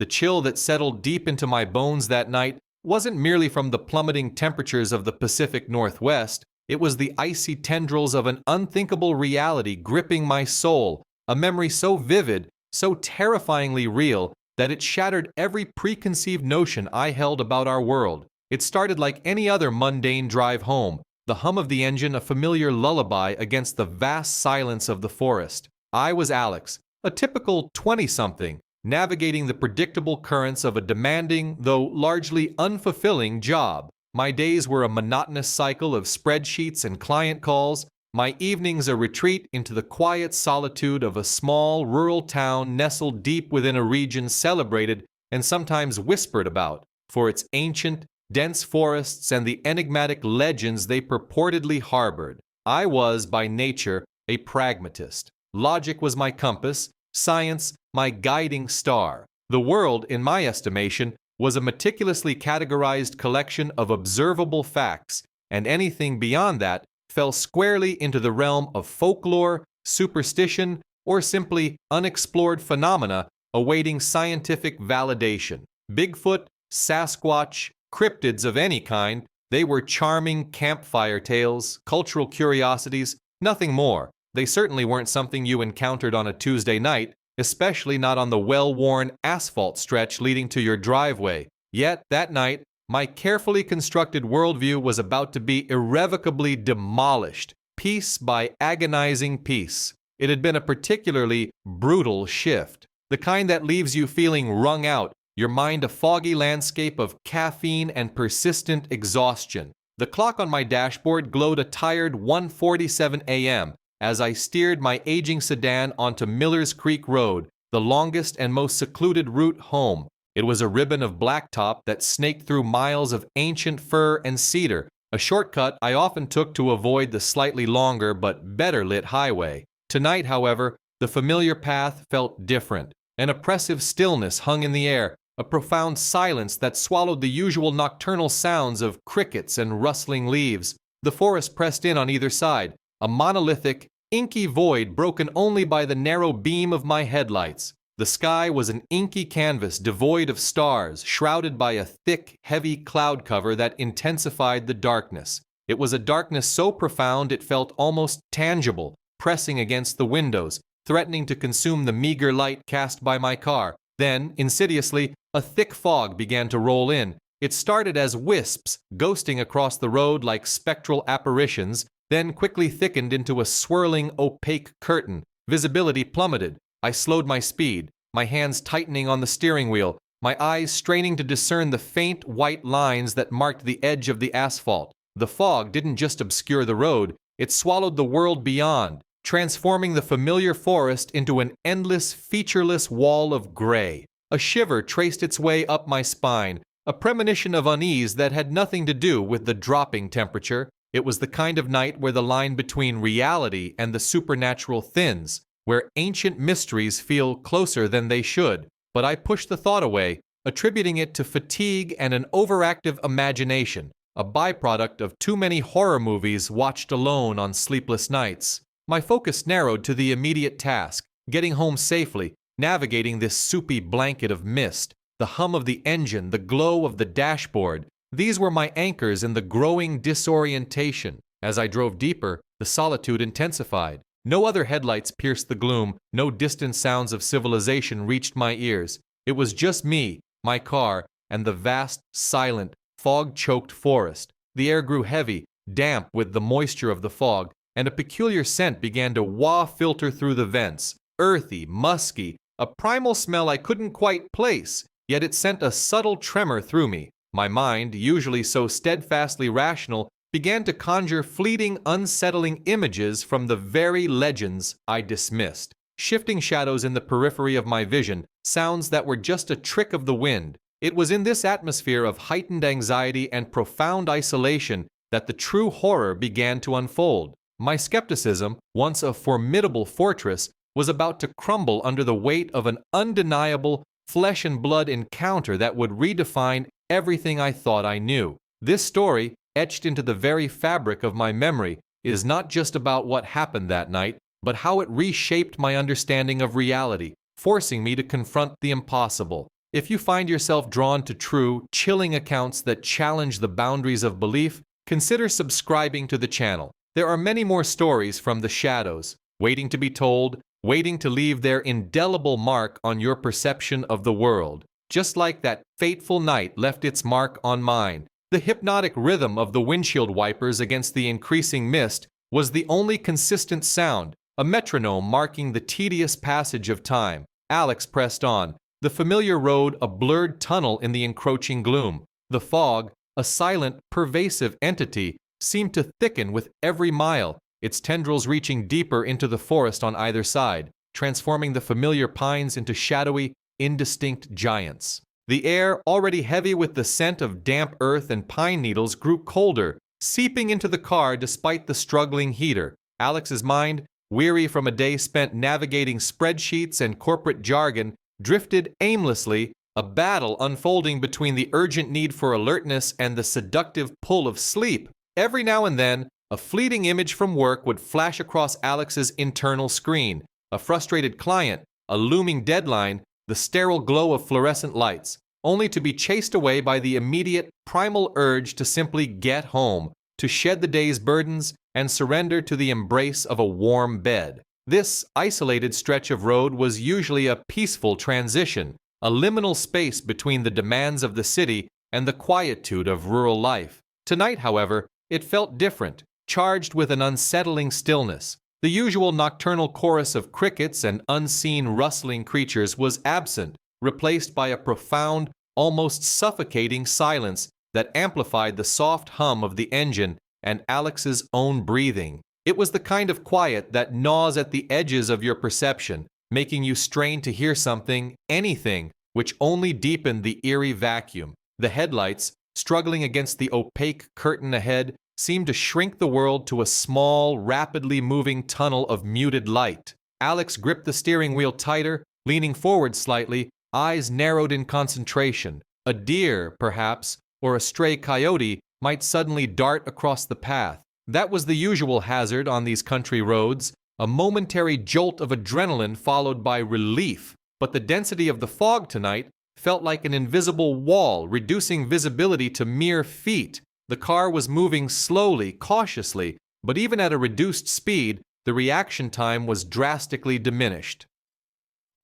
The chill that settled deep into my bones that night wasn't merely from the plummeting temperatures of the Pacific Northwest. It was the icy tendrils of an unthinkable reality gripping my soul, a memory so vivid, so terrifyingly real, that it shattered every preconceived notion I held about our world. It started like any other mundane drive home, the hum of the engine a familiar lullaby against the vast silence of the forest. I was Alex, a typical 20-something, navigating the predictable currents of a demanding, though largely unfulfilling, job. My days were a monotonous cycle of spreadsheets and client calls, my evenings a retreat into the quiet solitude of a small rural town nestled deep within a region celebrated and sometimes whispered about for its ancient, dense forests and the enigmatic legends they purportedly harbored. I was, by nature, a pragmatist. Logic was my compass, science my guiding star. The world, in my estimation, was a meticulously categorized collection of observable facts, and anything beyond that fell squarely into the realm of folklore, superstition, or simply unexplored phenomena awaiting scientific validation. Bigfoot, Sasquatch, cryptids of any kind, they were charming campfire tales, cultural curiosities, nothing more. They certainly weren't something you encountered on a Tuesday night, especially not on the well-worn asphalt stretch leading to your driveway. Yet, that night, my carefully constructed worldview was about to be irrevocably demolished, piece by agonizing piece. It had been a particularly brutal shift, the kind that leaves you feeling wrung out, your mind a foggy landscape of caffeine and persistent exhaustion. The clock on my dashboard glowed a tired 1:47 a.m. as I steered my aging sedan onto Miller's Creek Road, the longest and most secluded route home. It was a ribbon of blacktop that snaked through miles of ancient fir and cedar, a shortcut I often took to avoid the slightly longer but better lit highway. Tonight, however, the familiar path felt different. An oppressive stillness hung in the air, a profound silence that swallowed the usual nocturnal sounds of crickets and rustling leaves. The forest pressed in on either side, a monolithic, inky void broken only by the narrow beam of my headlights. The sky was an inky canvas devoid of stars, shrouded by a thick, heavy cloud cover that intensified the darkness. It was a darkness so profound it felt almost tangible, pressing against the windows, threatening to consume the meager light cast by my car. Then, insidiously, a thick fog began to roll in. It started as wisps, ghosting across the road like spectral apparitions, then quickly thickened into a swirling, opaque curtain. Visibility plummeted. I slowed my speed, my hands tightening on the steering wheel, my eyes straining to discern the faint white lines that marked the edge of the asphalt. The fog didn't just obscure the road, it swallowed the world beyond, transforming the familiar forest into an endless, featureless wall of gray. A shiver traced its way up my spine, a premonition of unease that had nothing to do with the dropping temperature. It was the kind of night where the line between reality and the supernatural thins, where ancient mysteries feel closer than they should. But I pushed the thought away, attributing it to fatigue and an overactive imagination, a byproduct of too many horror movies watched alone on sleepless nights. My focus narrowed to the immediate task, getting home safely, navigating this soupy blanket of mist, the hum of the engine, the glow of the dashboard. These were my anchors in the growing disorientation. As I drove deeper, the solitude intensified. No other headlights pierced the gloom, no distant sounds of civilization reached my ears. It was just me, my car, and the vast, silent, fog-choked forest. The air grew heavy, damp with the moisture of the fog, and a peculiar scent began to filter through the vents. Earthy, musky, a primal smell I couldn't quite place, yet it sent a subtle tremor through me. My mind, usually so steadfastly rational, began to conjure fleeting, unsettling images from the very legends I dismissed. Shifting shadows in the periphery of my vision, sounds that were just a trick of the wind. It was in this atmosphere of heightened anxiety and profound isolation that the true horror began to unfold. My skepticism, once a formidable fortress, was about to crumble under the weight of an undeniable, flesh-and-blood encounter that would redefine everything I thought I knew. This story, etched into the very fabric of my memory, is not just about what happened that night, but how it reshaped my understanding of reality, forcing me to confront the impossible. If you find yourself drawn to true, chilling accounts that challenge the boundaries of belief, consider subscribing to the channel. There are many more stories from the shadows, waiting to be told, waiting to leave their indelible mark on your perception of the world. Just like that fateful night left its mark on mine, the hypnotic rhythm of the windshield wipers against the increasing mist was the only consistent sound, a metronome marking the tedious passage of time. Alex pressed on, the familiar road a blurred tunnel in the encroaching gloom. The fog, a silent, pervasive entity, seemed to thicken with every mile, its tendrils reaching deeper into the forest on either side, transforming the familiar pines into shadowy, indistinct giants. The air, already heavy with the scent of damp earth and pine needles, grew colder, seeping into the car despite the struggling heater. Alex's mind, weary from a day spent navigating spreadsheets and corporate jargon, drifted aimlessly, a battle unfolding between the urgent need for alertness and the seductive pull of sleep. Every now and then, a fleeting image from work would flash across Alex's internal screen. A frustrated client, a looming deadline, the sterile glow of fluorescent lights, only to be chased away by the immediate, primal urge to simply get home, to shed the day's burdens and surrender to the embrace of a warm bed. This isolated stretch of road was usually a peaceful transition, a liminal space between the demands of the city and the quietude of rural life. Tonight, however, it felt different, charged with an unsettling stillness. The usual nocturnal chorus of crickets and unseen rustling creatures was absent, replaced by a profound, almost suffocating silence that amplified the soft hum of the engine and Alex's own breathing. It was the kind of quiet that gnaws at the edges of your perception, making you strain to hear something, anything, which only deepened the eerie vacuum. The headlights, struggling against the opaque curtain ahead, seemed to shrink the world to a small, rapidly moving tunnel of muted light. Alex gripped the steering wheel tighter, leaning forward slightly, eyes narrowed in concentration. A deer, perhaps, or a stray coyote might suddenly dart across the path. That was the usual hazard on these country roads, a momentary jolt of adrenaline followed by relief. But the density of the fog tonight felt like an invisible wall, reducing visibility to mere feet. The car was moving slowly, cautiously, but even at a reduced speed, the reaction time was drastically diminished.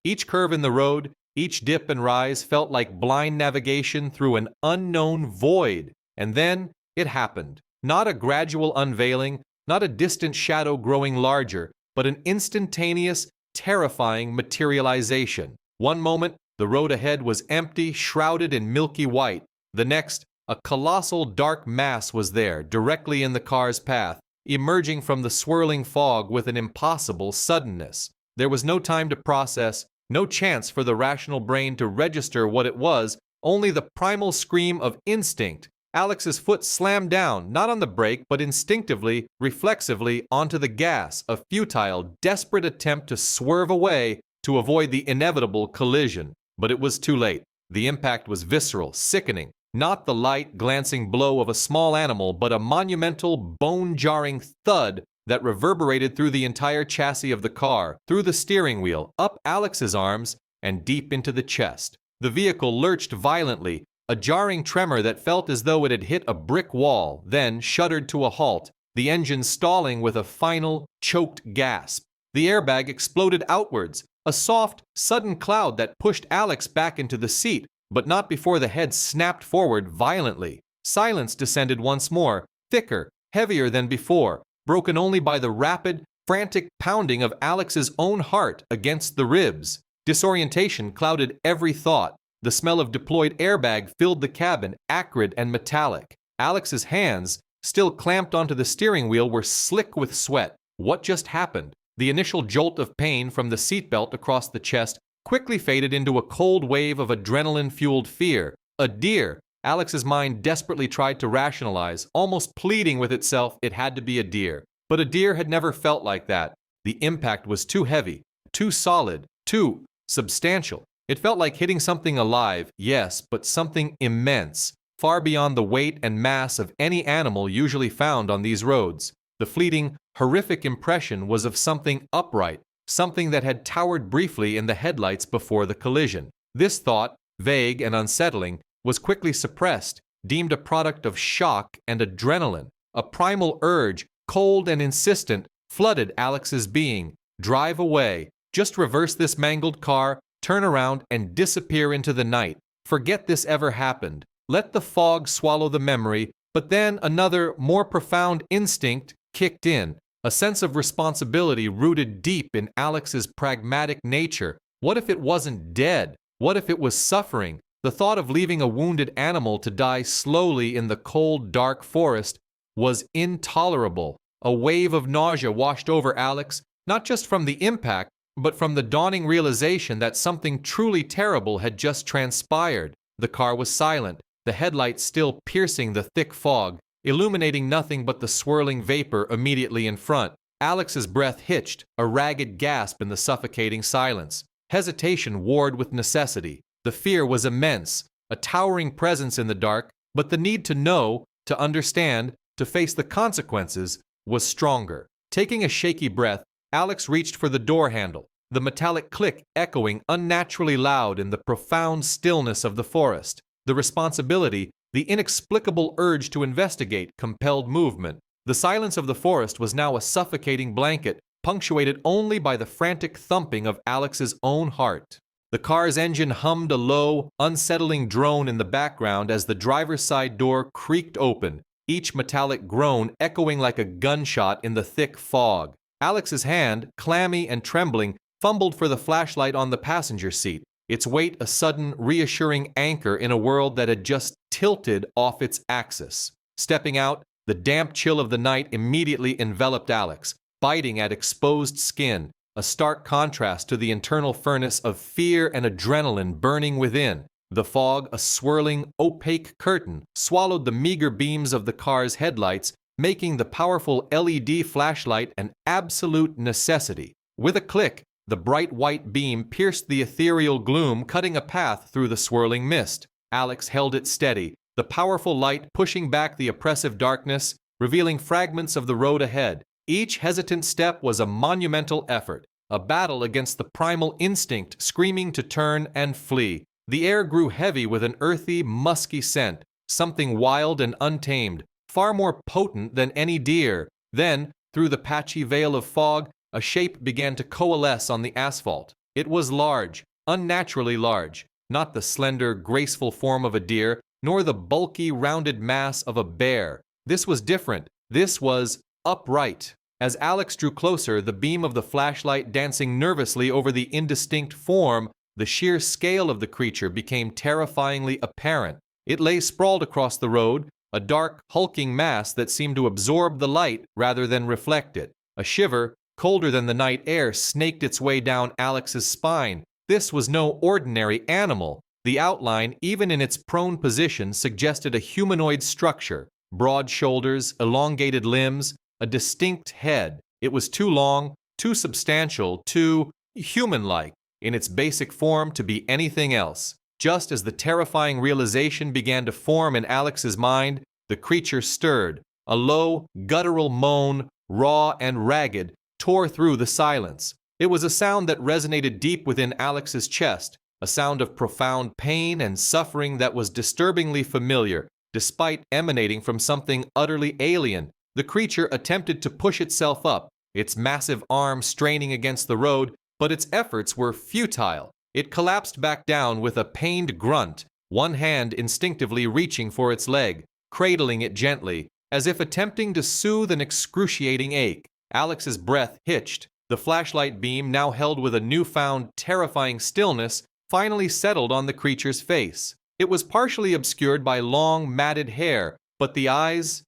Each curve in the road, each dip and rise felt like blind navigation through an unknown void. And then it happened. Not a gradual unveiling, not a distant shadow growing larger, but an instantaneous, terrifying materialization. One moment, the road ahead was empty, shrouded in milky white. The next, a colossal dark mass was there, directly in the car's path, emerging from the swirling fog with an impossible suddenness. There was no time to process, no chance for the rational brain to register what it was, only the primal scream of instinct. Alex's foot slammed down, not on the brake, but instinctively, reflexively, onto the gas, a futile, desperate attempt to swerve away to avoid the inevitable collision. But it was too late. The impact was visceral, sickening. Not the light, glancing blow of a small animal, but a monumental, bone-jarring thud that reverberated through the entire chassis of the car, through the steering wheel, up Alex's arms, and deep into the chest. The vehicle lurched violently, a jarring tremor that felt as though it had hit a brick wall, then shuddered to a halt, the engine stalling with a final, choked gasp. The airbag exploded outwards, a soft, sudden cloud that pushed Alex back into the seat, but not before the head snapped forward violently. Silence descended once more, thicker, heavier than before, broken only by the rapid, frantic pounding of Alex's own heart against the ribs. Disorientation clouded every thought. The smell of deployed airbag filled the cabin, acrid and metallic. Alex's hands, still clamped onto the steering wheel, were slick with sweat. What just happened? The initial jolt of pain from the seatbelt across the chest quickly faded into a cold wave of adrenaline-fueled fear. A deer! Alex's mind desperately tried to rationalize, almost pleading with itself it had to be a deer. But a deer had never felt like that. The impact was too heavy, too solid, too substantial. It felt like hitting something alive, yes, but something immense, far beyond the weight and mass of any animal usually found on these roads. The fleeting, horrific impression was of something upright, something that had towered briefly in the headlights before the collision. This thought, vague and unsettling, was quickly suppressed, deemed a product of shock and adrenaline. A primal urge, cold and insistent, flooded Alex's being. Drive away. Just reverse this mangled car, turn around, and disappear into the night. Forget this ever happened. Let the fog swallow the memory. But then another, more profound instinct kicked in. A sense of responsibility rooted deep in Alex's pragmatic nature. What if it wasn't dead? What if it was suffering? The thought of leaving a wounded animal to die slowly in the cold, dark forest was intolerable. A wave of nausea washed over Alex, not just from the impact, but from the dawning realization that something truly terrible had just transpired. The car was silent, the headlights still piercing the thick fog, illuminating nothing but the swirling vapor immediately in front. Alex's breath hitched, a ragged gasp in the suffocating silence. Hesitation warred with necessity. The fear was immense, a towering presence in the dark, but the need to know, to understand, to face the consequences was stronger. Taking a shaky breath, Alex reached for the door handle, the metallic click echoing unnaturally loud in the profound stillness of the forest. The responsibility, the inexplicable urge to investigate, compelled movement. The silence of the forest was now a suffocating blanket, punctuated only by the frantic thumping of Alex's own heart. The car's engine hummed a low, unsettling drone in the background as the driver's side door creaked open, each metallic groan echoing like a gunshot in the thick fog. Alex's hand, clammy and trembling, fumbled for the flashlight on the passenger seat, its weight a sudden, reassuring anchor in a world that had just tilted off its axis. Stepping out, the damp chill of the night immediately enveloped Alex, biting at exposed skin, a stark contrast to the internal furnace of fear and adrenaline burning within. The fog, a swirling, opaque curtain, swallowed the meager beams of the car's headlights, making the powerful LED flashlight an absolute necessity. With a click, the bright white beam pierced the ethereal gloom, cutting a path through the swirling mist. Alex held it steady, the powerful light pushing back the oppressive darkness, revealing fragments of the road ahead. Each hesitant step was a monumental effort, a battle against the primal instinct screaming to turn and flee. The air grew heavy with an earthy, musky scent, something wild and untamed, far more potent than any deer. Then, through the patchy veil of fog, a shape began to coalesce on the asphalt. It was large, unnaturally large, not the slender, graceful form of a deer, nor the bulky, rounded mass of a bear. This was different. This was upright. As Alex drew closer, the beam of the flashlight dancing nervously over the indistinct form, the sheer scale of the creature became terrifyingly apparent. It lay sprawled across the road, a dark, hulking mass that seemed to absorb the light rather than reflect it. A shiver, colder than the night air, snaked its way down Alex's spine. This was no ordinary animal. The outline, even in its prone position, suggested a humanoid structure. Broad shoulders, elongated limbs, a distinct head. It was too long, too substantial, too human-like in its basic form to be anything else. Just as the terrifying realization began to form in Alex's mind, the creature stirred. A low, guttural moan, raw and ragged, tore through the silence. It was a sound that resonated deep within Alex's chest, a sound of profound pain and suffering that was disturbingly familiar, despite emanating from something utterly alien. The creature attempted to push itself up, its massive arm straining against the road, but its efforts were futile. It collapsed back down with a pained grunt, one hand instinctively reaching for its leg, cradling it gently, as if attempting to soothe an excruciating ache. Alex's breath hitched. The flashlight beam, now held with a newfound, terrifying stillness, finally settled on the creature's face. It was partially obscured by long, matted hair, but the eyes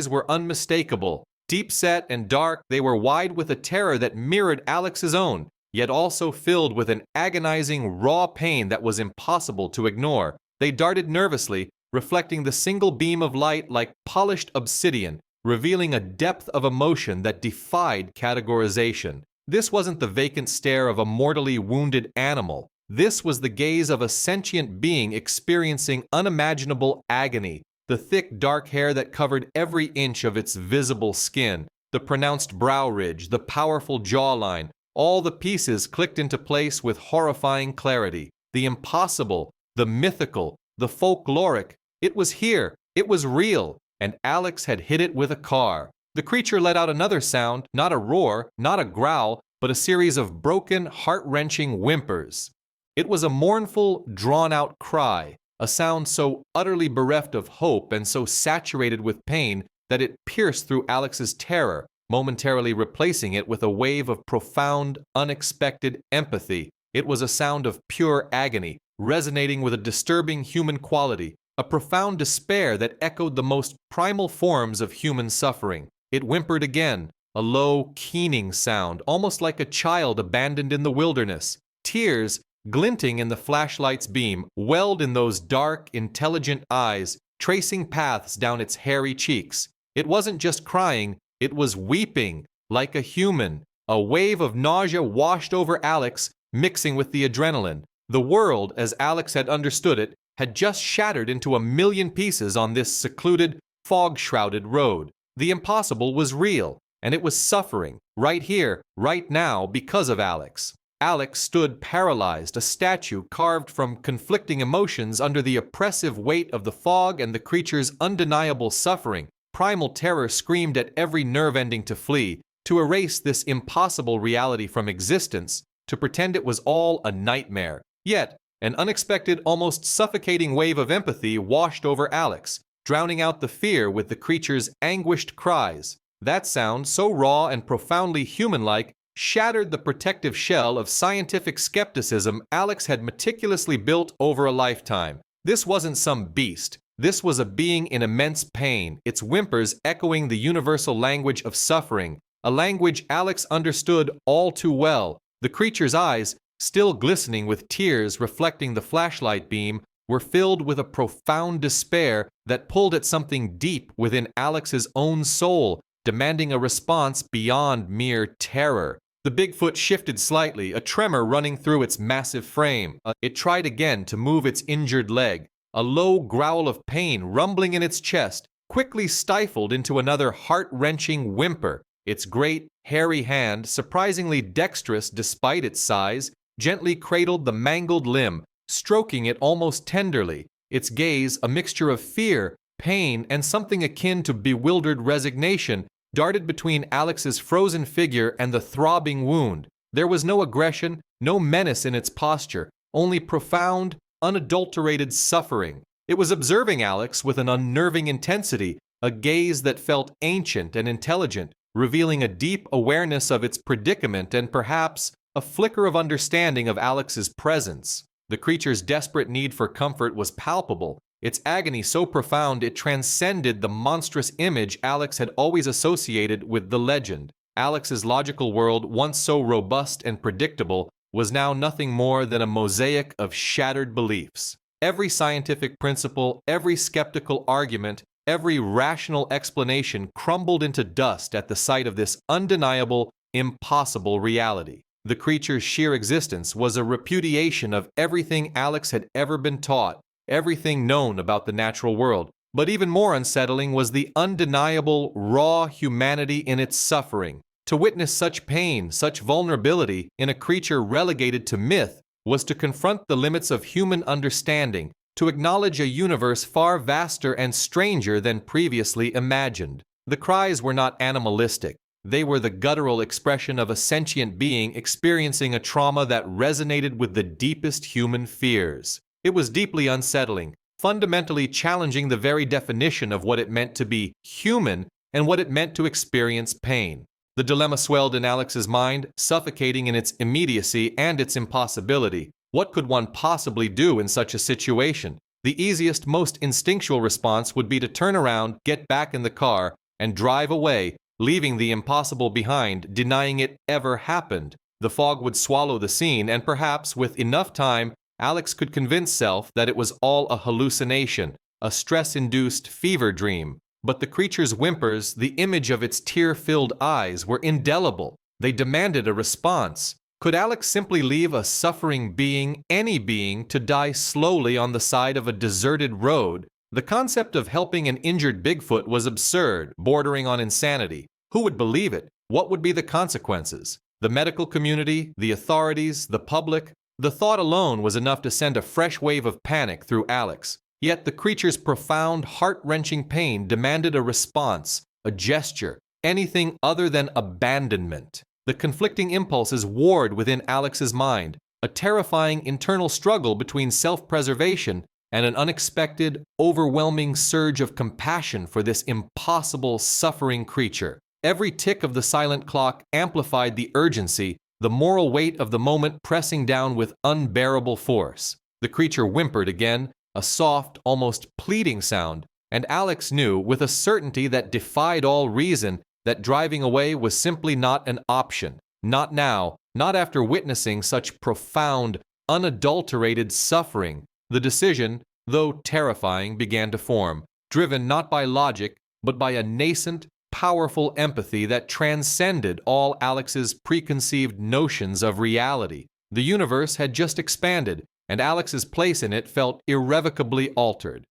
were unmistakable. Deep-set and dark, they were wide with a terror that mirrored Alex's own, yet also filled with an agonizing, raw pain that was impossible to ignore. They darted nervously, reflecting the single beam of light like polished obsidian, revealing a depth of emotion that defied categorization. This wasn't the vacant stare of a mortally wounded animal. This was the gaze of a sentient being experiencing unimaginable agony. The thick, dark hair that covered every inch of its visible skin, the pronounced brow ridge, the powerful jawline, all the pieces clicked into place with horrifying clarity. The impossible, the mythical, the folkloric. It was here, it was real, and Alex had hit it with a car. The creature let out another sound, not a roar, not a growl, but a series of broken, heart-wrenching whimpers. It was a mournful, drawn-out cry, a sound so utterly bereft of hope and so saturated with pain that it pierced through Alex's terror, momentarily replacing it with a wave of profound, unexpected empathy. It was a sound of pure agony, resonating with a disturbing human quality, a profound despair that echoed the most primal forms of human suffering. It whimpered again, a low, keening sound, almost like a child abandoned in the wilderness. Tears, glinting in the flashlight's beam, welled in those dark, intelligent eyes, tracing paths down its hairy cheeks. It wasn't just crying, it was weeping, like a human. A wave of nausea washed over Alex, mixing with the adrenaline. The world, as Alex had understood it, had just shattered into a million pieces on this secluded, fog-shrouded road. The impossible was real, and it was suffering, right here, right now, because of Alex. Alex stood paralyzed, a statue carved from conflicting emotions under the oppressive weight of the fog and the creature's undeniable suffering. Primal terror screamed at every nerve ending to flee, to erase this impossible reality from existence, to pretend it was all a nightmare. Yet, an unexpected, almost suffocating wave of empathy washed over Alex, drowning out the fear with the creature's anguished cries. That sound, so raw and profoundly human-like, shattered the protective shell of scientific skepticism Alex had meticulously built over a lifetime. This wasn't some beast. This was a being in immense pain, its whimpers echoing the universal language of suffering, a language Alex understood all too well. The creature's eyes, still glistening with tears reflecting the flashlight beam, were filled with a profound despair that pulled at something deep within Alex's own soul, demanding a response beyond mere terror. The Bigfoot shifted slightly, a tremor running through its massive frame. It tried again to move its injured leg. A low growl of pain rumbling in its chest quickly stifled into another heart-wrenching whimper. Its great, hairy hand, surprisingly dexterous despite its size, gently cradled the mangled limb, stroking it almost tenderly. Its gaze, a mixture of fear, pain, and something akin to bewildered resignation, darted between Alex's frozen figure and the throbbing wound. There was no aggression, no menace in its posture, only profound, unadulterated suffering. It was observing Alex with an unnerving intensity, a gaze that felt ancient and intelligent, revealing a deep awareness of its predicament and perhaps a flicker of understanding of Alex's presence. The creature's desperate need for comfort was palpable, its agony so profound it transcended the monstrous image Alex had always associated with the legend. Alex's logical world, once so robust and predictable, was now nothing more than a mosaic of shattered beliefs. Every scientific principle, every skeptical argument, every rational explanation crumbled into dust at the sight of this undeniable, impossible reality. The creature's sheer existence was a repudiation of everything Alex had ever been taught, everything known about the natural world. But even more unsettling was the undeniable, raw humanity in its suffering. To witness such pain, such vulnerability in a creature relegated to myth was to confront the limits of human understanding, to acknowledge a universe far vaster and stranger than previously imagined. The cries were not animalistic. They were the guttural expression of a sentient being experiencing a trauma that resonated with the deepest human fears. It was deeply unsettling, fundamentally challenging the very definition of what it meant to be human and what it meant to experience pain. The dilemma swelled in Alex's mind, suffocating in its immediacy and its impossibility. What could one possibly do in such a situation? The easiest, most instinctual response would be to turn around, get back in the car, and drive away, leaving the impossible behind, denying it ever happened. The fog would swallow the scene, and perhaps, with enough time, Alex could convince self that it was all a hallucination, a stress-induced fever dream. But the creature's whimpers, the image of its tear-filled eyes, were indelible. They demanded a response. Could Alex simply leave a suffering being, any being, to die slowly on the side of a deserted road? The concept of helping an injured Bigfoot was absurd, bordering on insanity. Who would believe it? What would be the consequences? The medical community, the authorities, the public? The thought alone was enough to send a fresh wave of panic through Alex. Yet the creature's profound, heart-wrenching pain demanded a response, a gesture, anything other than abandonment. The conflicting impulses warred within Alex's mind, a terrifying internal struggle between self-preservation and an unexpected, overwhelming surge of compassion for this impossible, suffering creature. Every tick of the silent clock amplified the urgency, the moral weight of the moment pressing down with unbearable force. The creature whimpered again, a soft, almost pleading sound, and Alex knew, with a certainty that defied all reason, that driving away was simply not an option. Not now, not after witnessing such profound, unadulterated suffering. The decision, though terrifying, began to form, driven not by logic, but by a nascent, powerful empathy that transcended all Alex's preconceived notions of reality. The universe had just expanded, and Alex's place in it felt irrevocably altered.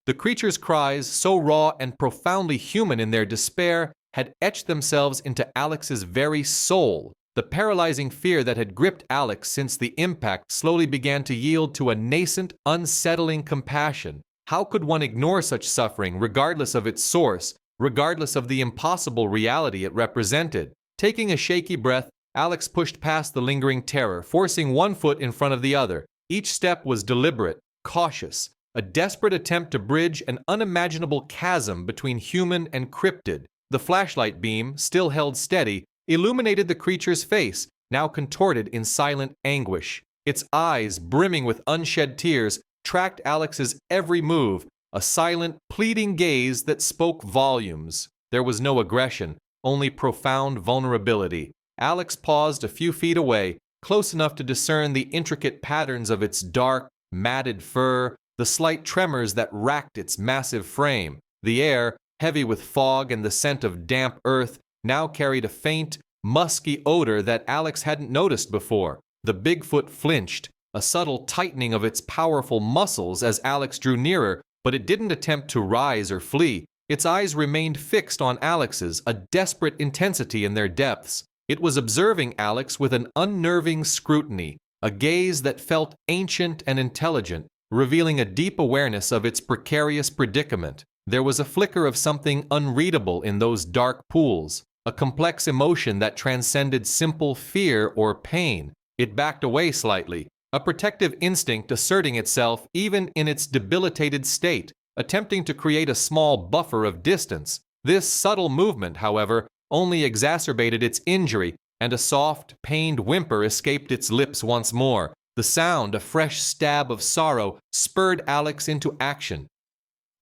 The creature's cries, so raw and profoundly human in their despair, had etched themselves into Alex's very soul. The paralyzing fear that had gripped Alex since the impact slowly began to yield to a nascent, unsettling compassion. How could one ignore such suffering, regardless of its source, regardless of the impossible reality it represented? Taking a shaky breath, Alex pushed past the lingering terror, forcing one foot in front of the other. Each step was deliberate, cautious, a desperate attempt to bridge an unimaginable chasm between human and cryptid. The flashlight beam, still held steady, illuminated the creature's face, now contorted in silent anguish. Its eyes, brimming with unshed tears, tracked Alex's every move, a silent, pleading gaze that spoke volumes. There was no aggression, only profound vulnerability. Alex paused a few feet away, close enough to discern the intricate patterns of its dark, matted fur, the slight tremors that racked its massive frame. The air, heavy with fog and the scent of damp earth, now carried a faint, musky odor that Alex hadn't noticed before. The Bigfoot flinched, a subtle tightening of its powerful muscles as Alex drew nearer, but it didn't attempt to rise or flee. Its eyes remained fixed on Alex's, a desperate intensity in their depths. It was observing Alex with an unnerving scrutiny, a gaze that felt ancient and intelligent, revealing a deep awareness of its precarious predicament. There was a flicker of something unreadable in those dark pools, a complex emotion that transcended simple fear or pain. It backed away slightly, a protective instinct asserting itself even in its debilitated state, attempting to create a small buffer of distance. This subtle movement, however, only exacerbated its injury, and a soft, pained whimper escaped its lips once more. The sound, a fresh stab of sorrow, spurred Alex into action.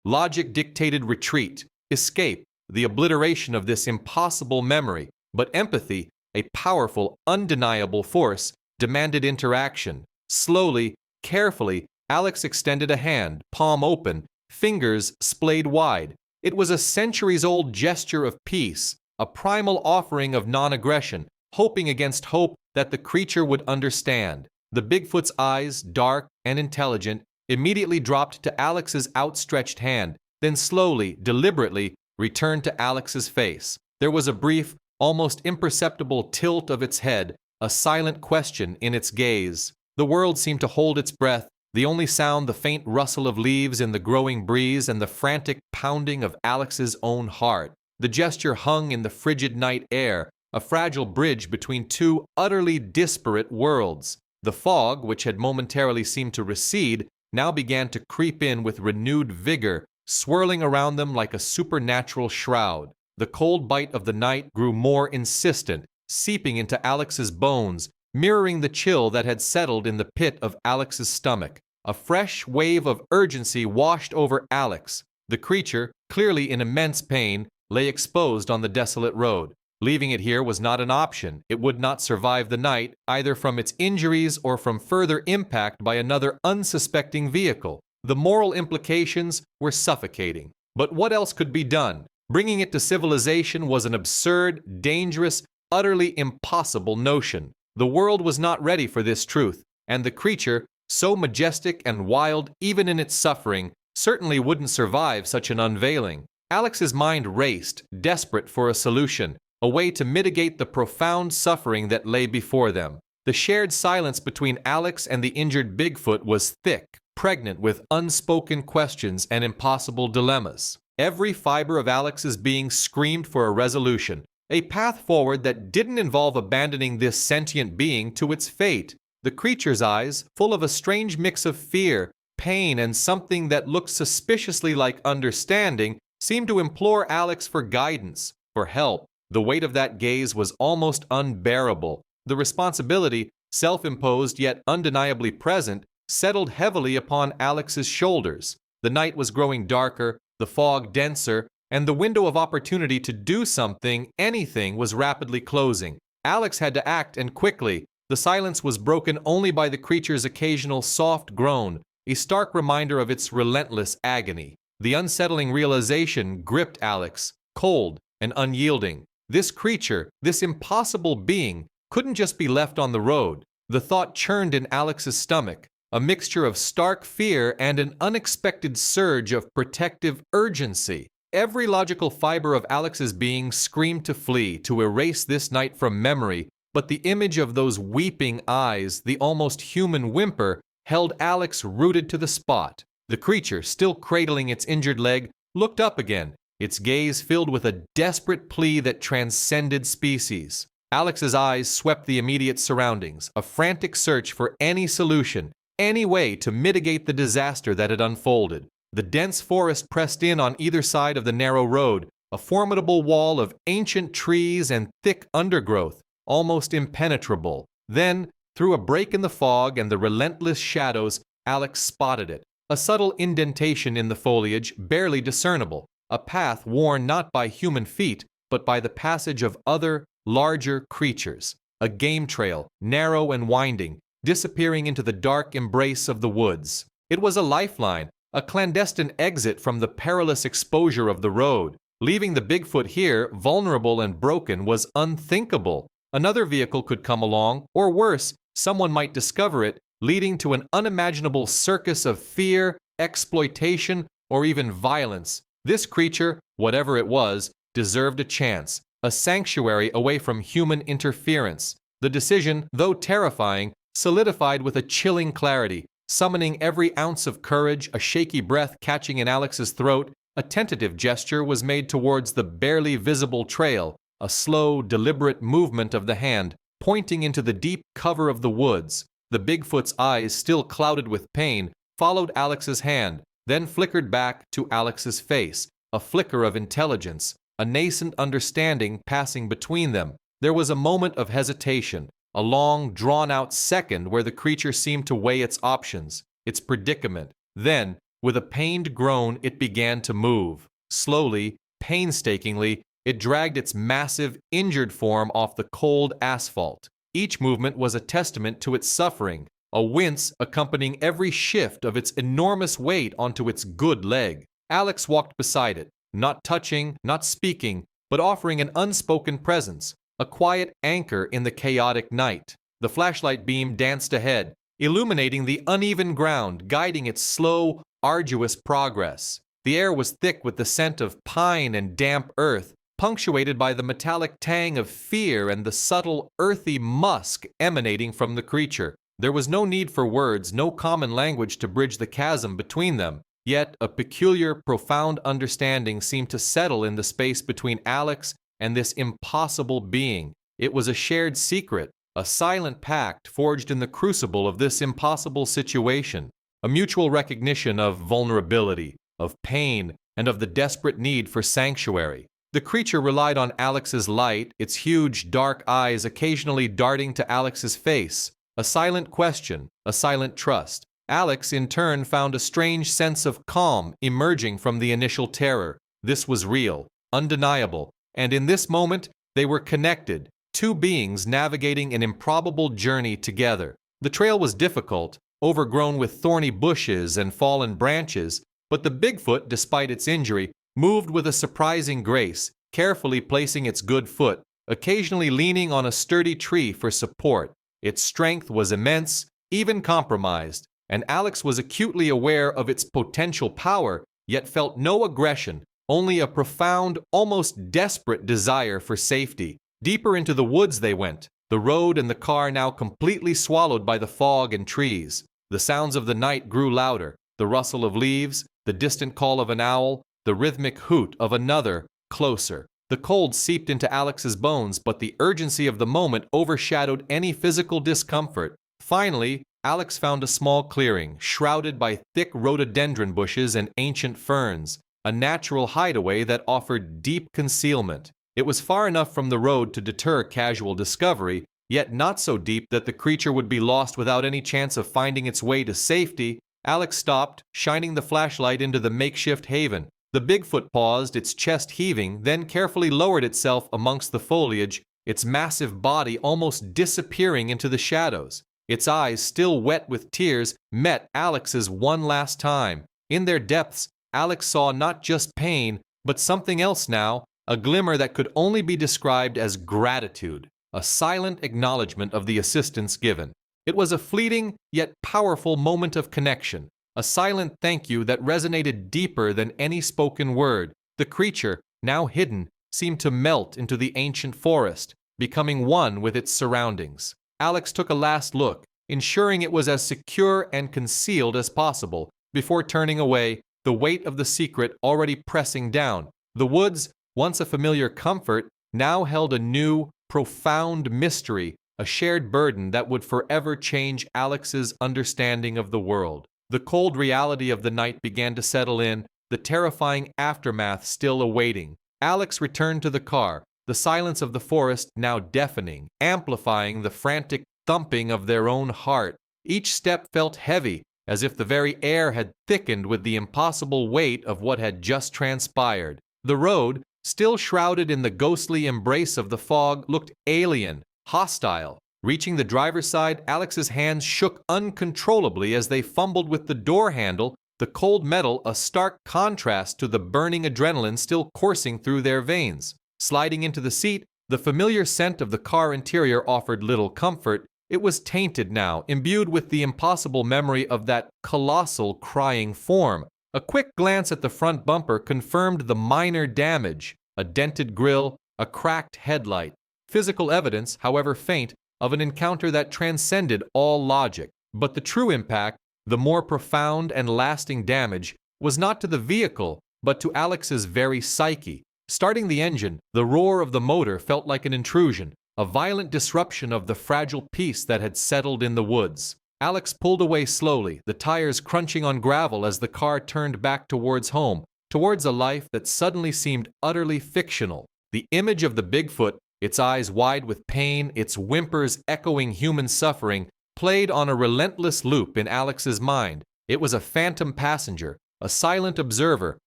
Logic dictated retreat, escape, the obliteration of this impossible memory, but empathy, a powerful, undeniable force, demanded interaction. Slowly, carefully, Alex extended a hand, palm open, fingers splayed wide. It was a centuries-old gesture of peace, a primal offering of non-aggression, hoping against hope that the creature would understand. The Bigfoot's eyes, dark and intelligent, immediately dropped to Alex's outstretched hand, then slowly, deliberately, returned to Alex's face. There was a brief, almost imperceptible tilt of its head, a silent question in its gaze. The world seemed to hold its breath, the only sound the faint rustle of leaves in the growing breeze and the frantic pounding of Alex's own heart. The gesture hung in the frigid night air, a fragile bridge between two utterly disparate worlds. The fog, which had momentarily seemed to recede, now began to creep in with renewed vigor, swirling around them like a supernatural shroud. The cold bite of the night grew more insistent, seeping into Alex's bones, mirroring the chill that had settled in the pit of Alex's stomach. A fresh wave of urgency washed over Alex. The creature, clearly in immense pain, lay exposed on the desolate road. Leaving it here was not an option. It would not survive the night, either from its injuries or from further impact by another unsuspecting vehicle. The moral implications were suffocating. But what else could be done? Bringing it to civilization was an absurd, dangerous, utterly impossible notion. The world was not ready for this truth, and the creature, so majestic and wild even in its suffering, certainly wouldn't survive such an unveiling. Alex's mind raced, desperate for a solution, a way to mitigate the profound suffering that lay before them. The shared silence between Alex and the injured Bigfoot was thick, pregnant with unspoken questions and impossible dilemmas. Every fiber of Alex's being screamed for a resolution, a path forward that didn't involve abandoning this sentient being to its fate. The creature's eyes, full of a strange mix of fear, pain, and something that looked suspiciously like understanding, seemed to implore Alex for guidance, for help. The weight of that gaze was almost unbearable. The responsibility, self-imposed yet undeniably present, settled heavily upon Alex's shoulders. The night was growing darker, the fog denser, and the window of opportunity to do something, anything, was rapidly closing. Alex had to act, and quickly. The silence was broken only by the creature's occasional soft groan, a stark reminder of its relentless agony. The unsettling realization gripped Alex, cold and unyielding. This creature, this impossible being, couldn't just be left on the road. The thought churned in Alex's stomach, a mixture of stark fear and an unexpected surge of protective urgency. Every logical fiber of Alex's being screamed to flee, to erase this night from memory, but the image of those weeping eyes, the almost human whimper, held Alex rooted to the spot. The creature, still cradling its injured leg, looked up again, its gaze filled with a desperate plea that transcended species. Alex's eyes swept the immediate surroundings, a frantic search for any solution, any way to mitigate the disaster that had unfolded. The dense forest pressed in on either side of the narrow road, a formidable wall of ancient trees and thick undergrowth, almost impenetrable. Then, through a break in the fog and the relentless shadows, Alex spotted it. A subtle indentation in the foliage, barely discernible, a path worn not by human feet, but by the passage of other, larger creatures. A game trail, narrow and winding, disappearing into the dark embrace of the woods. It was a lifeline, a clandestine exit from the perilous exposure of the road. Leaving the Bigfoot here, vulnerable and broken, was unthinkable. Another vehicle could come along, or worse, someone might discover it, leading to an unimaginable circus of fear, exploitation, or even violence. This creature, whatever it was, deserved a chance, a sanctuary away from human interference. The decision, though terrifying, solidified with a chilling clarity, summoning every ounce of courage, a shaky breath catching in Alex's throat. A tentative gesture was made towards the barely visible trail, a slow, deliberate movement of the hand, pointing into the deep cover of the woods. The Bigfoot's eyes, still clouded with pain, followed Alex's hand, then flickered back to Alex's face, a flicker of intelligence, a nascent understanding passing between them. There was a moment of hesitation, a long, drawn-out second where the creature seemed to weigh its options, its predicament. Then, with a pained groan, it began to move. Slowly, painstakingly, it dragged its massive, injured form off the cold asphalt. Each movement was a testament to its suffering, a wince accompanying every shift of its enormous weight onto its good leg. Alex walked beside it, not touching, not speaking, but offering an unspoken presence, a quiet anchor in the chaotic night. The flashlight beam danced ahead, illuminating the uneven ground, guiding its slow, arduous progress. The air was thick with the scent of pine and damp earth, punctuated by the metallic tang of fear and the subtle, earthy musk emanating from the creature. There was no need for words, no common language to bridge the chasm between them. Yet a peculiar, profound understanding seemed to settle in the space between Alex and this impossible being. It was a shared secret, a silent pact forged in the crucible of this impossible situation, a mutual recognition of vulnerability, of pain, and of the desperate need for sanctuary. The creature relied on Alex's light, its huge, dark eyes occasionally darting to Alex's face. A silent question, a silent trust. Alex, in turn, found a strange sense of calm emerging from the initial terror. This was real, undeniable, and in this moment, they were connected, two beings navigating an improbable journey together. The trail was difficult, overgrown with thorny bushes and fallen branches, but the Bigfoot, despite its injury, moved with a surprising grace, carefully placing its good foot, occasionally leaning on a sturdy tree for support. Its strength was immense, even compromised, and Alex was acutely aware of its potential power, yet felt no aggression, only a profound, almost desperate desire for safety. Deeper into the woods they went, the road and the car now completely swallowed by the fog and trees. The sounds of the night grew louder, the rustle of leaves, the distant call of an owl, the rhythmic hoot of another, closer. The cold seeped into Alex's bones, but the urgency of the moment overshadowed any physical discomfort. Finally, Alex found a small clearing, shrouded by thick rhododendron bushes and ancient ferns, a natural hideaway that offered deep concealment. It was far enough from the road to deter casual discovery, yet not so deep that the creature would be lost without any chance of finding its way to safety. Alex stopped, shining the flashlight into the makeshift haven. The Bigfoot paused, its chest heaving, then carefully lowered itself amongst the foliage, its massive body almost disappearing into the shadows. Its eyes, still wet with tears, met Alex's one last time. In their depths, Alex saw not just pain, but something else now, a glimmer that could only be described as gratitude, a silent acknowledgement of the assistance given. It was a fleeting yet powerful moment of connection, a silent thank you that resonated deeper than any spoken word. The creature, now hidden, seemed to melt into the ancient forest, becoming one with its surroundings. Alex took a last look, ensuring it was as secure and concealed as possible, before turning away, the weight of the secret already pressing down. The woods, once a familiar comfort, now held a new, profound mystery, a shared burden that would forever change Alex's understanding of the world. The cold reality of the night began to settle in, the terrifying aftermath still awaiting. Alex returned to the car, the silence of the forest now deafening, amplifying the frantic thumping of their own heart. Each step felt heavy, as if the very air had thickened with the impossible weight of what had just transpired. The road, still shrouded in the ghostly embrace of the fog, looked alien, hostile. Reaching the driver's side, Alex's hands shook uncontrollably as they fumbled with the door handle, the cold metal a stark contrast to the burning adrenaline still coursing through their veins. Sliding into the seat, the familiar scent of the car interior offered little comfort. It was tainted now, imbued with the impossible memory of that colossal crying form. A quick glance at the front bumper confirmed the minor damage, a dented grille, a cracked headlight. Physical evidence, however faint, of an encounter that transcended all logic. But the true impact, the more profound and lasting damage, was not to the vehicle, but to Alex's very psyche. Starting the engine, the roar of the motor felt like an intrusion, a violent disruption of the fragile peace that had settled in the woods. Alex pulled away slowly, the tires crunching on gravel as the car turned back towards home, towards a life that suddenly seemed utterly fictional. The image of the Bigfoot, its eyes wide with pain, its whimpers echoing human suffering, played on a relentless loop in Alex's mind. It was a phantom passenger, a silent observer,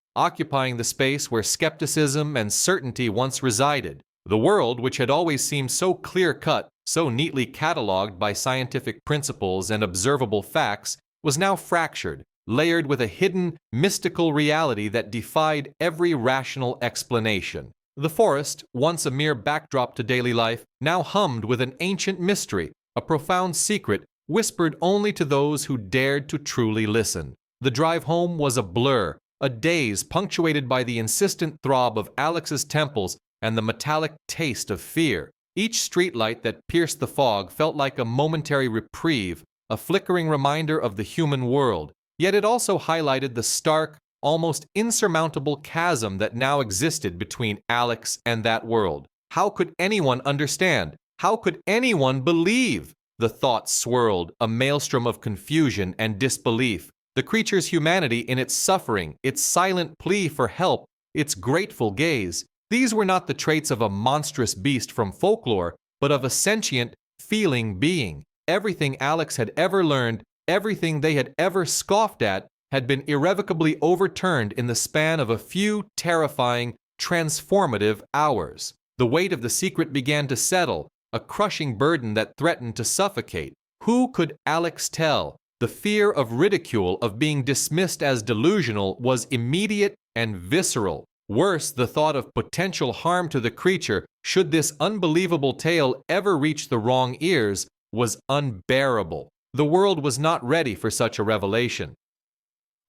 occupying the space where skepticism and certainty once resided. The world, which had always seemed so clear-cut, so neatly catalogued by scientific principles and observable facts, was now fractured, layered with a hidden, mystical reality that defied every rational explanation. The forest, once a mere backdrop to daily life, now hummed with an ancient mystery, a profound secret whispered only to those who dared to truly listen. The drive home was a blur, a daze punctuated by the insistent throb of Alex's temples and the metallic taste of fear. Each streetlight that pierced the fog felt like a momentary reprieve, a flickering reminder of the human world. Yet it also highlighted the stark, almost insurmountable chasm that now existed between Alex and that world. How could anyone understand? How could anyone believe? The thought swirled, a maelstrom of confusion and disbelief. The creature's humanity in its suffering, its silent plea for help, its grateful gaze. These were not the traits of a monstrous beast from folklore, but of a sentient, feeling being. Everything Alex had ever learned, everything they had ever scoffed at, had been irrevocably overturned in the span of a few terrifying, transformative hours. The weight of the secret began to settle, a crushing burden that threatened to suffocate. Who could Alex tell? The fear of ridicule, of being dismissed as delusional, was immediate and visceral. Worse, the thought of potential harm to the creature, should this unbelievable tale ever reach the wrong ears, was unbearable. The world was not ready for such a revelation.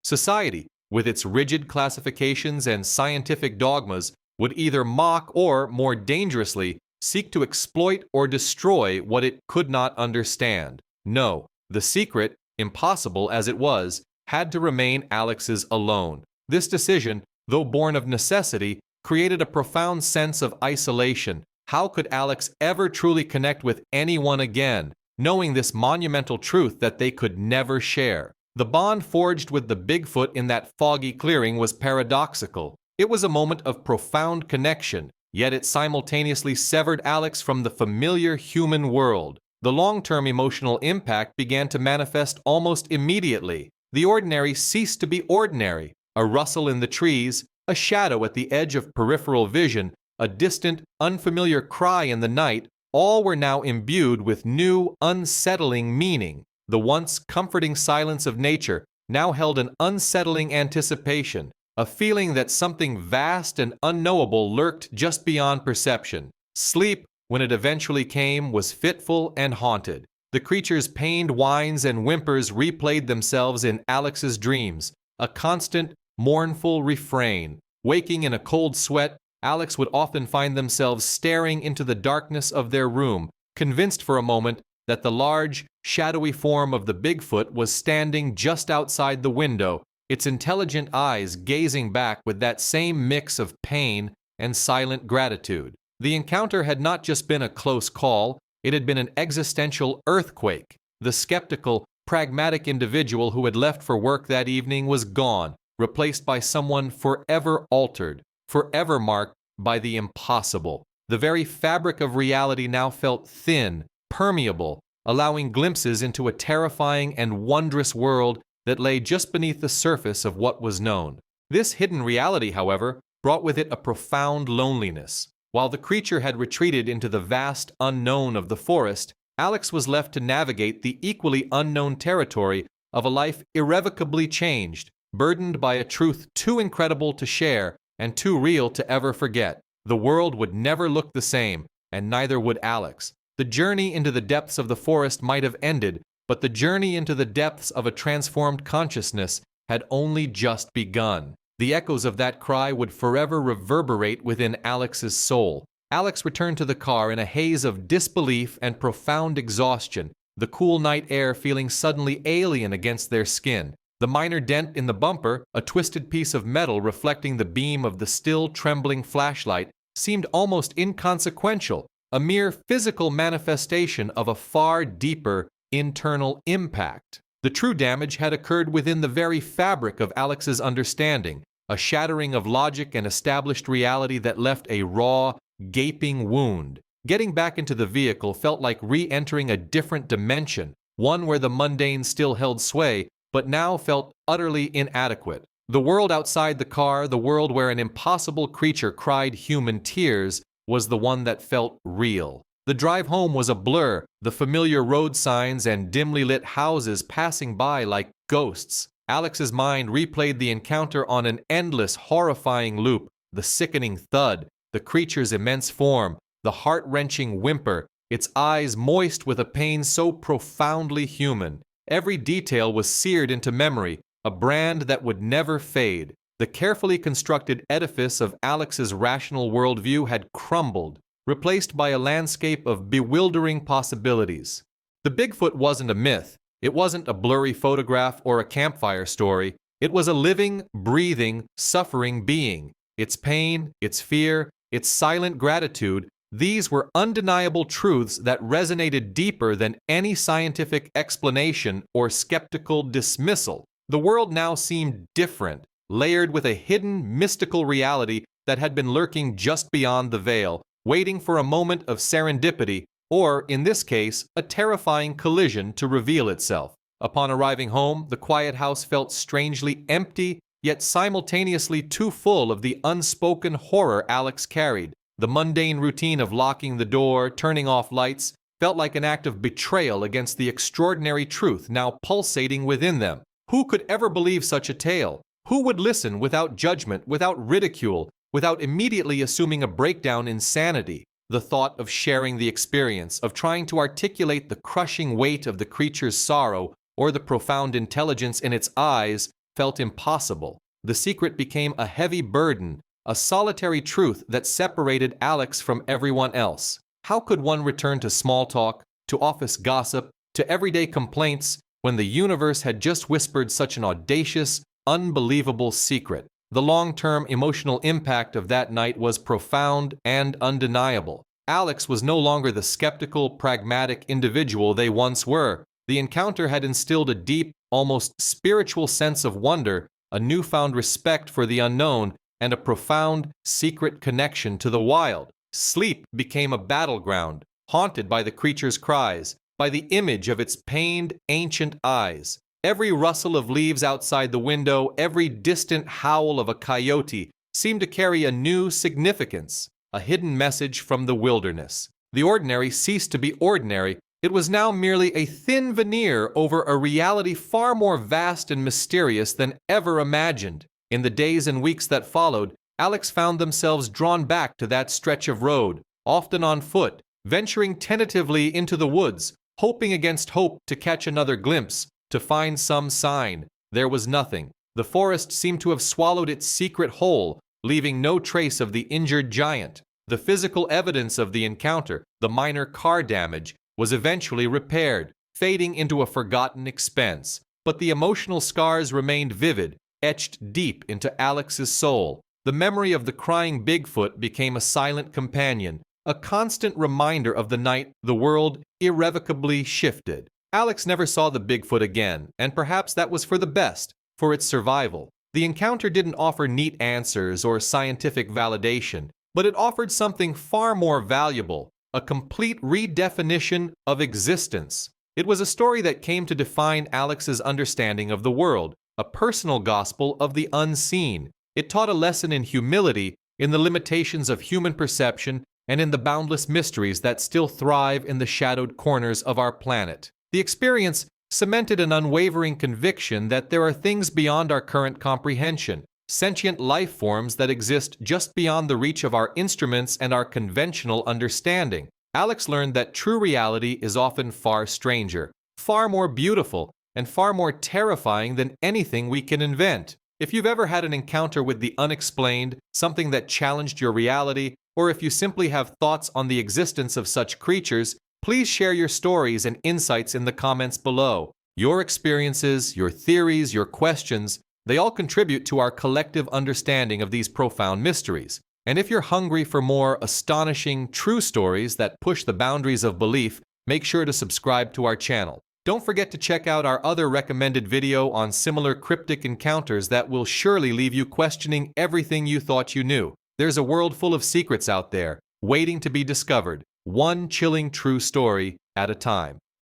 Society, with its rigid classifications and scientific dogmas, would either mock or, more dangerously, seek to exploit or destroy what it could not understand. No, the secret, impossible as it was, had to remain Alex's alone. This decision, though born of necessity, created a profound sense of isolation. How could Alex ever truly connect with anyone again, knowing this monumental truth that they could never share? The bond forged with the Bigfoot in that foggy clearing was paradoxical. It was a moment of profound connection, yet it simultaneously severed Alex from the familiar human world. The long-term emotional impact began to manifest almost immediately. The ordinary ceased to be ordinary. A rustle in the trees, a shadow at the edge of peripheral vision, a distant, unfamiliar cry in the night, all were now imbued with new, unsettling meaning. The once comforting silence of nature now held an unsettling anticipation, a feeling that something vast and unknowable lurked just beyond perception. Sleep, when it eventually came, was fitful and haunted. The creature's pained whines and whimpers replayed themselves in Alex's dreams, a constant, mournful refrain. Waking in a cold sweat, Alex would often find themselves staring into the darkness of their room, convinced for a moment that the large, shadowy form of the Bigfoot was standing just outside the window, its intelligent eyes gazing back with that same mix of pain and silent gratitude. The encounter had not just been a close call, it had been an existential earthquake. The skeptical, pragmatic individual who had left for work that evening was gone, replaced by someone forever altered, forever marked by the impossible. The very fabric of reality now felt thin, permeable, allowing glimpses into a terrifying and wondrous world that lay just beneath the surface of what was known. This hidden reality, however, brought with it a profound loneliness. While the creature had retreated into the vast unknown of the forest, Alex was left to navigate the equally unknown territory of a life irrevocably changed, burdened by a truth too incredible to share and too real to ever forget. The world would never look the same, and neither would Alex. The journey into the depths of the forest might have ended, but the journey into the depths of a transformed consciousness had only just begun. The echoes of that cry would forever reverberate within Alex's soul. Alex returned to the car in a haze of disbelief and profound exhaustion, the cool night air feeling suddenly alien against their skin. The minor dent in the bumper, a twisted piece of metal reflecting the beam of the still trembling flashlight, seemed almost inconsequential, a mere physical manifestation of a far deeper internal impact. The true damage had occurred within the very fabric of Alex's understanding, a shattering of logic and established reality that left a raw, gaping wound. Getting back into the vehicle felt like re-entering a different dimension, one where the mundane still held sway, but now felt utterly inadequate. The world outside the car, the world where an impossible creature cried human tears, was the one that felt real. The drive home was a blur, the familiar road signs and dimly lit houses passing by like ghosts. Alex's mind replayed the encounter on an endless, horrifying loop, the sickening thud, the creature's immense form, the heart-wrenching whimper, its eyes moist with a pain so profoundly human. Every detail was seared into memory, a brand that would never fade. The carefully constructed edifice of Alex's rational worldview had crumbled, replaced by a landscape of bewildering possibilities. The Bigfoot wasn't a myth. It wasn't a blurry photograph or a campfire story. It was a living, breathing, suffering being. Its pain, its fear, its silent gratitude, these were undeniable truths that resonated deeper than any scientific explanation or skeptical dismissal. The world now seemed different, layered with a hidden, mystical reality that had been lurking just beyond the veil, waiting for a moment of serendipity, or, in this case, a terrifying collision to reveal itself. Upon arriving home, the quiet house felt strangely empty, yet simultaneously too full of the unspoken horror Alex carried. The mundane routine of locking the door, turning off lights, felt like an act of betrayal against the extraordinary truth now pulsating within them. Who could ever believe such a tale? Who would listen without judgment, without ridicule, without immediately assuming a breakdown in sanity? The thought of sharing the experience, of trying to articulate the crushing weight of the creature's sorrow or the profound intelligence in its eyes, felt impossible. The secret became a heavy burden, a solitary truth that separated Alex from everyone else. How could one return to small talk, to office gossip, to everyday complaints when the universe had just whispered such an audacious, unbelievable secret? The long-term emotional impact of that night was profound and undeniable. Alex was no longer the skeptical, pragmatic individual they once were. The encounter had instilled a deep, almost spiritual sense of wonder, a newfound respect for the unknown, and a profound, secret connection to the wild. Sleep became a battleground, haunted by the creature's cries, by the image of its pained, ancient eyes. Every rustle of leaves outside the window, every distant howl of a coyote seemed to carry a new significance, a hidden message from the wilderness. The ordinary ceased to be ordinary. It was now merely a thin veneer over a reality far more vast and mysterious than ever imagined. In the days and weeks that followed, Alex found themselves drawn back to that stretch of road, often on foot, venturing tentatively into the woods, hoping against hope to catch another glimpse, to find some sign. There was nothing. The forest seemed to have swallowed its secret whole, leaving no trace of the injured giant. The physical evidence of the encounter, the minor car damage, was eventually repaired, fading into a forgotten expense. But the emotional scars remained vivid, etched deep into Alex's soul. The memory of the crying Bigfoot became a silent companion, a constant reminder of the night the world irrevocably shifted. Alex never saw the Bigfoot again, and perhaps that was for the best, for its survival. The encounter didn't offer neat answers or scientific validation, but it offered something far more valuable, a complete redefinition of existence. It was a story that came to define Alex's understanding of the world, a personal gospel of the unseen. It taught a lesson in humility, in the limitations of human perception, and in the boundless mysteries that still thrive in the shadowed corners of our planet. The experience cemented an unwavering conviction that there are things beyond our current comprehension, sentient life forms that exist just beyond the reach of our instruments and our conventional understanding. Alex learned that true reality is often far stranger, far more beautiful, and far more terrifying than anything we can invent. If you've ever had an encounter with the unexplained, something that challenged your reality, or if you simply have thoughts on the existence of such creatures, please share your stories and insights in the comments below. Your experiences, your theories, your questions, they all contribute to our collective understanding of these profound mysteries. And if you're hungry for more astonishing, true stories that push the boundaries of belief, make sure to subscribe to our channel. Don't forget to check out our other recommended video on similar cryptic encounters that will surely leave you questioning everything you thought you knew. There's a world full of secrets out there, waiting to be discovered, one chilling true story at a time.